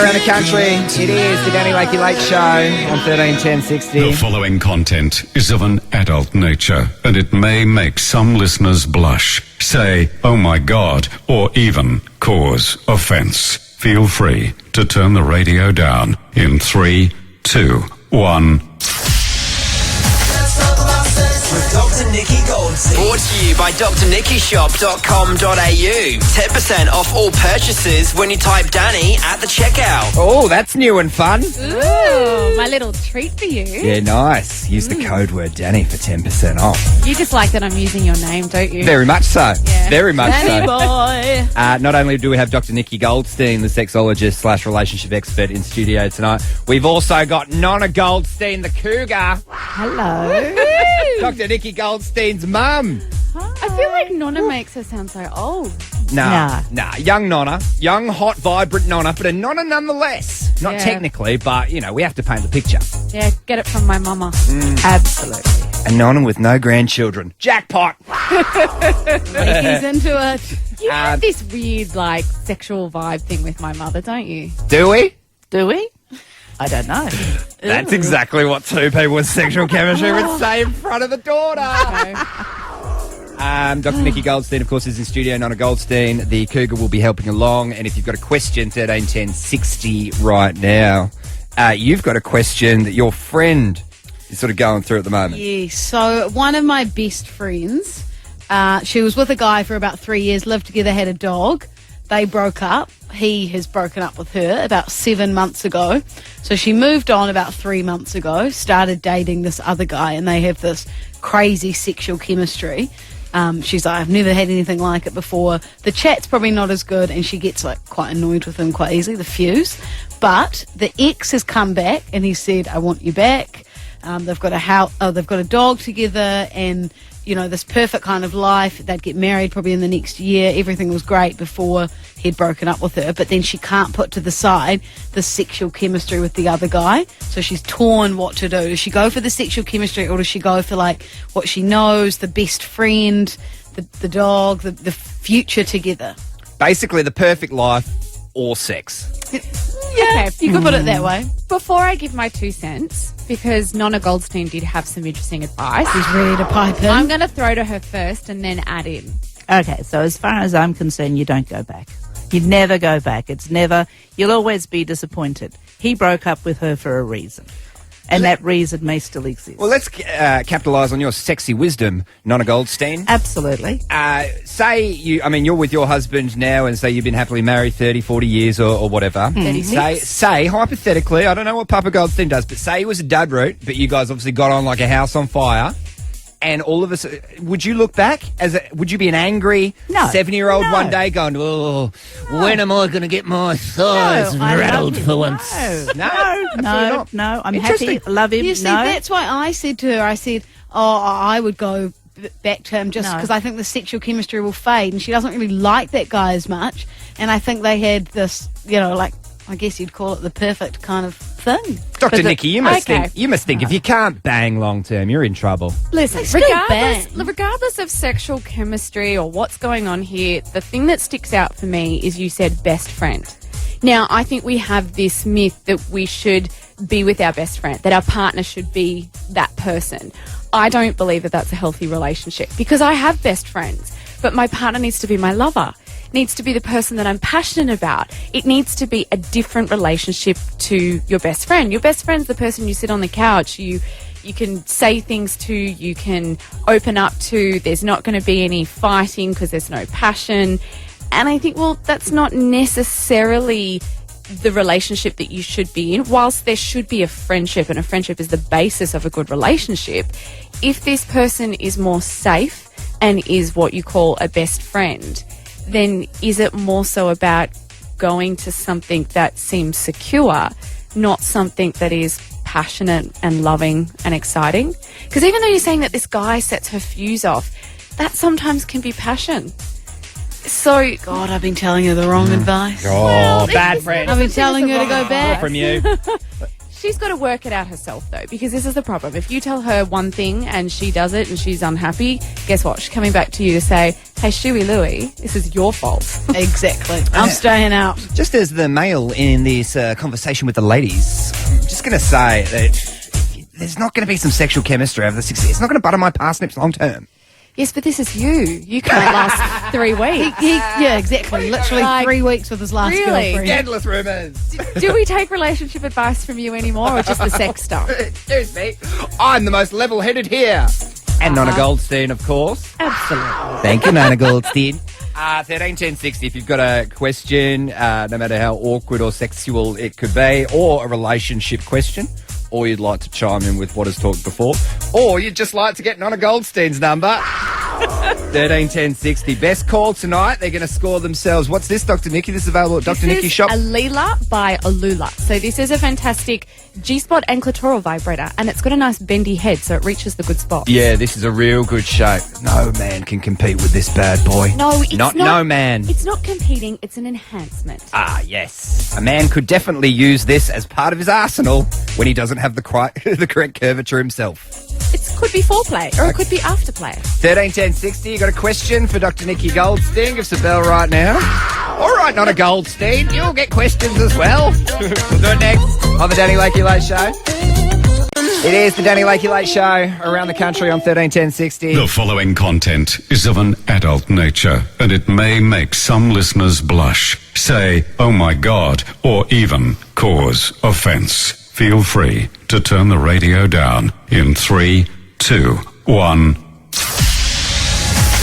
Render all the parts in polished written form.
around the country. It is the Danny Lakey Late Show on 131060. The following content is of an adult nature, and it may make some listeners blush, say, oh my God, or even cause offence. Feel free to turn the radio down in 3, 2, 1. With Dr. Nikki Goldstein. Brought to you by drnikkishop.com.au. 10% off all purchases when you type Danny at the checkout. Oh, that's new and fun. Ooh, my little treat for you. Yeah, nice. Use the code word Danny for 10% off. You just like that I'm using your name, don't you? Very much so. Yeah. Very much Danny so. boy. Not only do we have Dr. Nikki Goldstein, the sexologist / relationship expert in studio tonight, we've also got Nonna Goldstein, the cougar. Hello. Dr. Nikki Goldstein's mum. I feel like Nonna makes her sound so old. Nah. Young Nonna. Young, hot, vibrant Nonna, but a Nonna nonetheless. Not Yeah. technically, but, we have to paint the picture. Yeah, get it from my mama. Absolutely. A Nonna with no grandchildren. Jackpot! He's into it. You have Um, this weird, sexual vibe thing with my mother, don't you? Do we? Do we? I don't know. That's exactly what two people with sexual chemistry would say in front of the daughter. Dr. Nikki Goldstein, of course, is in studio. Nonna Goldstein, the cougar, will be helping along. And if you've got a question, 131060 right now. You've got a question that your friend is sort of going through at the moment. Yeah, so one of my best friends, she was with a guy for about 3 years, lived together, had a dog. They broke up. He has broken up with her about 7 months ago. So she moved on about 3 months ago, started dating this other guy, and they have this crazy sexual chemistry. She's like, I've never had anything like it before. The chat's probably not as good, and she gets quite annoyed with him quite easily, the fuse. But the ex has come back, and he said, I want you back. They've got a dog together, and this perfect kind of life. They'd get married probably in the next year. Everything was great before he'd broken up with her, but then she can't put to the side the sexual chemistry with the other guy. So she's torn what to do. Does she go for the sexual chemistry, or does she go for what she knows, the best friend, the dog, the future together? Basically, the perfect life or sex. Yeah, you could put it that way. Before I give my 2 cents, because Nonna Goldstein did have some interesting advice, She's ready to pipe in. I'm going to throw to her first and then add in. Okay, so as far as I'm concerned, you don't go back. You never go back. You'll always be disappointed. He broke up with her for a reason, and that reason may still exist. Well, let's capitalise on your sexy wisdom, Nonna Goldstein. Absolutely. Say you're with your husband now, and say you've been happily married 30, 40 years or whatever. Say, hypothetically, I don't know what Papa Goldstein does, but say he was a dud root, but you guys obviously got on like a house on fire. And all of us, would you look back would you be an angry 70-year-old one day going, when am I going to get my thighs rattled for once? No. I'm happy. Love him. You see, that's why I said to her, I would go back to him just because I think the sexual chemistry will fade, and she doesn't really like that guy as much. And I think they had this, I guess you'd call it the perfect kind of thing. Dr. Nikki, you must think if you can't bang long term, you're in trouble. Listen, regardless of sexual chemistry or what's going on here, the thing that sticks out for me is you said best friend. Now, I think we have this myth that we should be with our best friend, that our partner should be that person. I don't believe that that's a healthy relationship, because I have best friends, but my partner needs to be my lover. Needs to be the person that I'm passionate about. It needs to be a different relationship to your best friend. Your best friend's the person you sit on the couch, you can say things to, you can open up to. There's not going to be any fighting because there's no passion. And I think, that's not necessarily the relationship that you should be in. Whilst there should be a friendship, and a friendship is the basis of a good relationship, if this person is more safe and is what you call a best friend, then is it more so about going to something that seems secure, not something that is passionate and loving and exciting? Because even though you're saying that this guy sets her fuse off, that sometimes can be passion. So, God, I've been telling her the wrong advice. Oh, bad friend. I've been telling her to go back. From you. She's got to work it out herself, though, because this is the problem. If you tell her one thing and she does it and she's unhappy, guess what? She's coming back to you to say, hey, Shuey Louie, this is your fault. Exactly. I'm staying out. Just as the male in this conversation with the ladies, I'm just going to say that there's not going to be some sexual chemistry over the 6 years. It's not going to butter my parsnips long term. Yes, but this is you. You can't last 3 weeks. Yeah, exactly. Literally Like, 3 weeks with his last really? girlfriend. Scandalous rumours. Do we take relationship advice from you anymore or just the sex stuff? Excuse me. I'm the most level-headed here. And Nonna Goldstein, of course. Absolutely. Thank you, Nonna Goldstein. 131060, if you've got a question, no matter how awkward or sexual it could be, or a relationship question, or you'd like to chime in with what has talked before, or you'd just like to get Nonna Goldstein's number, 131060. Best call tonight. They're going to score themselves. What's this, Dr. Nikki? This is available at Dr. Nikki Shop. This is Alila by Alula. So this is a fantastic G-spot and clitoral vibrator, and it's got a nice bendy head, so it reaches the good spot. Yeah, this is a real good shape. No man can compete with this bad boy. No, it's not. No man. It's not competing, it's an enhancement. Ah, yes. A man could definitely use this as part of his arsenal when he doesn't have the correct curvature himself. It could be foreplay, or it could be afterplay. 131060, you got a question for Dr. Nikki Goldstein? Give us a bell right now. All right, Nonna Goldstein, you'll get questions as well. We'll do it next on the Danny Lakey Late Show. It is the Danny Lakey Late Show around the country on 131060. The following content is of an adult nature, and it may make some listeners blush, say, oh my God, or even cause offence. Feel free to turn the radio down in 3, 2, 1.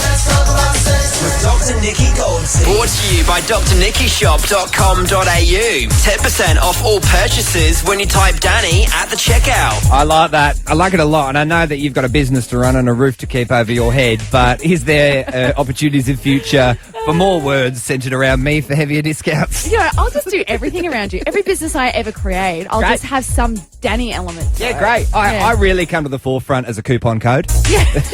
Let's talk about sex with Dr. Nikki Goldstein. Brought to you by drnickishop.com.au. 10% off all purchases when you type Danny at the checkout. I like that. I like it a lot. And I know that you've got a business to run and a roof to keep over your head, but is there opportunities in future for more words centred around me for heavier discounts? You know, I'll just do everything around you. Every business I ever create, I'll Great. just have some Danny element to Yeah, it. great. Yeah. I really come to the forefront as a coupon code. Yeah. But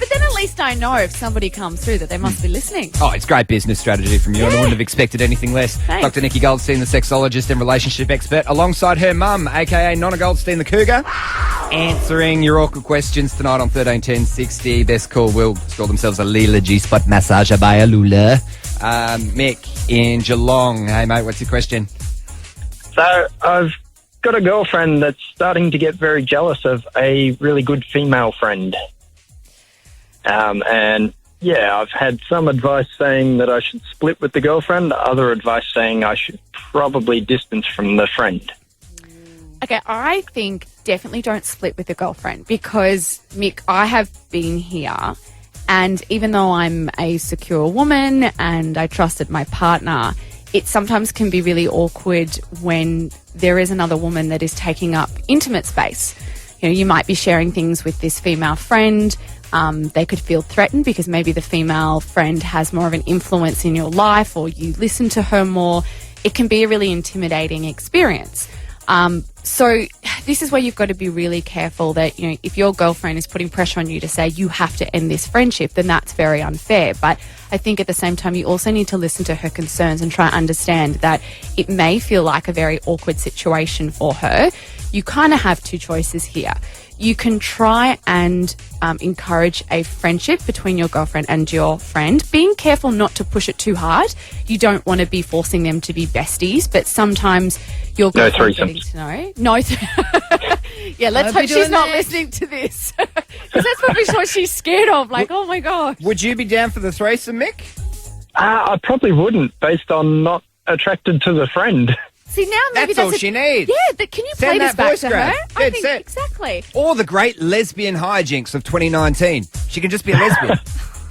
then at least I know if somebody comes through that they must be listening. Oh, it's great business strategy from you, and I wouldn't have expected anything less. Thanks. Dr. Nikki Goldstein, the sexologist and relationship expert, alongside her mum, a.k.a. Nonna Goldstein the Cougar, answering your awkward questions tonight on 131060. Best call will score themselves a Leela G-spot massager by Alula. Mick in Geelong. Hey, mate, what's your question? So I've got a girlfriend that's starting to get very jealous of a really good female friend. And yeah, I've had some advice saying that I should split with the girlfriend, other advice saying I should probably distance from the friend. Okay, I think definitely don't split with a girlfriend because, Mick, I have been here and even though I'm a secure woman and I trusted my partner, it sometimes can be really awkward when there is another woman that is taking up intimate space. You know, you might be sharing things with this female friend. They could feel threatened because maybe the female friend has more of an influence in your life or you listen to her more. It can be a really intimidating experience. So this is where you've got to be really careful that, you know, if your girlfriend is putting pressure on you to say you have to end this friendship, then that's very unfair. But I think at the same time, you also need to listen to her concerns and try and understand that it may feel like a very awkward situation for her. You kind of have two choices here. You can try and encourage a friendship between your girlfriend and your friend, being careful not to push it too hard. You don't want to be forcing them to be besties, but sometimes your No girlfriend getting threesomes. to know. No, yeah, let's Don't be hope she's doing not that. listening to this because that's probably what she's scared of. Like, oh my gosh. Would you be down for the threesome, Mick? I probably wouldn't, based on not attracted to the friend. See, now maybe That's all a- she needs. Yeah, but can you Send play this that back voice to grab. her? I Dead think set. exactly. Or the great lesbian hijinks of 2019. She can just be a lesbian.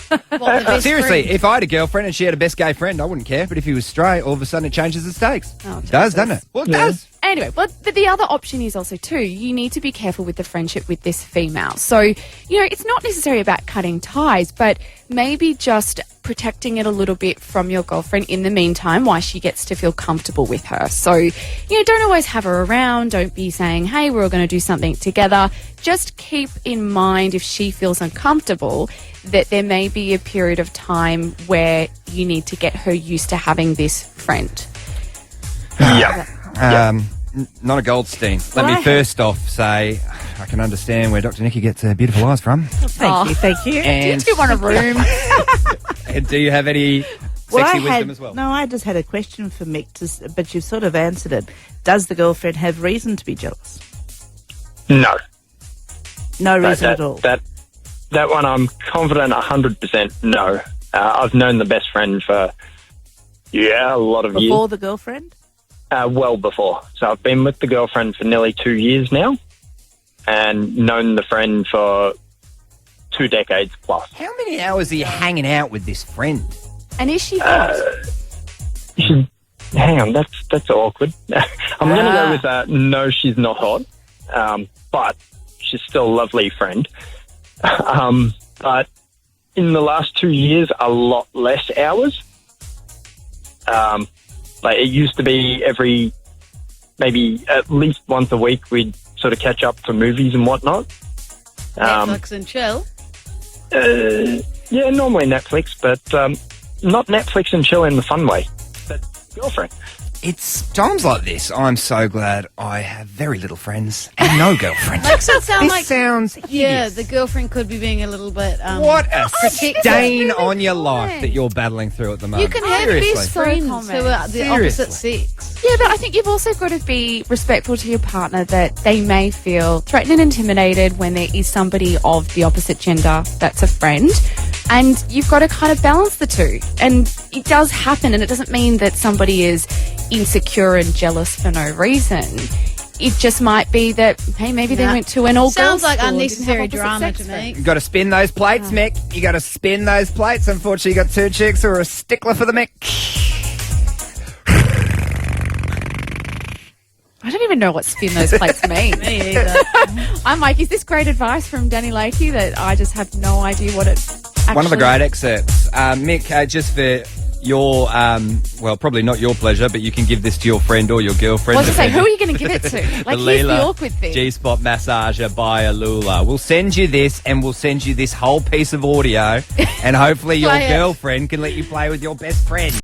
What, the best Seriously, friend? if I had a girlfriend and she had a best gay friend, I wouldn't care. But if he was straight, all of a sudden it changes the stakes. Oh, It does, Jesus. doesn't it? Well, it does. Anyway, but the other option is also, too, you need to be careful with the friendship with this female. So, you know, it's not necessarily about cutting ties, but maybe just protecting it a little bit from your girlfriend in the meantime while she gets to feel comfortable with her. So, you know, don't always have her around. Don't be saying, hey, we're all going to do something together. Just keep in mind if she feels uncomfortable that there may be a period of time where you need to get her used to having this friend. Yeah. not a Goldstein. Well, Let I me first off say I can understand where Dr. Nikki gets her beautiful eyes from. Thank you. And, Do you want a room? and do you have any sexy wisdom as well? No, I just had a question for Mick, but you've sort of answered it. Does the girlfriend have reason to be jealous? No. No reason at all. That one I'm confident 100% no. I've known the best friend for, a lot of years. Before the girlfriend? Well before. So I've been with the girlfriend for nearly 2 years now and known the friend for 2 decades plus. How many hours are you hanging out with this friend? And is she hot? Hang on, that's awkward. I'm going to go with no, she's not hot, but she's still a lovely friend. But in the last 2 years, a lot less hours. Like it used to be maybe at least once a week, we'd sort of catch up for movies and whatnot. Netflix and chill. Yeah, normally Netflix, but not Netflix and chill in the fun way. But girlfriend. It's times like this. I'm so glad I have very little friends and no girlfriend. Makes it sound This like sounds yeah, hideous. the girlfriend could be being a little bit. What a protective. stain on your life that you're battling through at the You moment. can have Seriously. best friends comment. who are the Seriously. opposite sex. Yeah, but I think you've also got to be respectful to your partner that they may feel threatened and intimidated when there is somebody of the opposite gender that's a friend. And you've got to kind of balance the two. And it does happen, and it doesn't mean that somebody is insecure and jealous for no reason. It just might be that, hey, maybe they Nah. went to an all-girls Sounds like school and didn't unnecessary have opposite drama sex to me. friends. You got to spin those plates, Mick. You got to spin those plates. Unfortunately, you got 2 chicks who are a stickler for the Mick. I don't even know what spin those plates mean. Me either. I'm like, is this great advice from Danny Lakey that I just have no idea what it actually... One of the great excerpts. Mick, just for your, well, probably not your pleasure, but you can give this to your friend or your girlfriend. I was going to say, who are you going to give it to? Like, here's the awkward thing. G-Spot Massager by Alula. We'll send you this, and we'll send you this whole piece of audio, and hopefully your Play it. girlfriend can let you play with your best friend.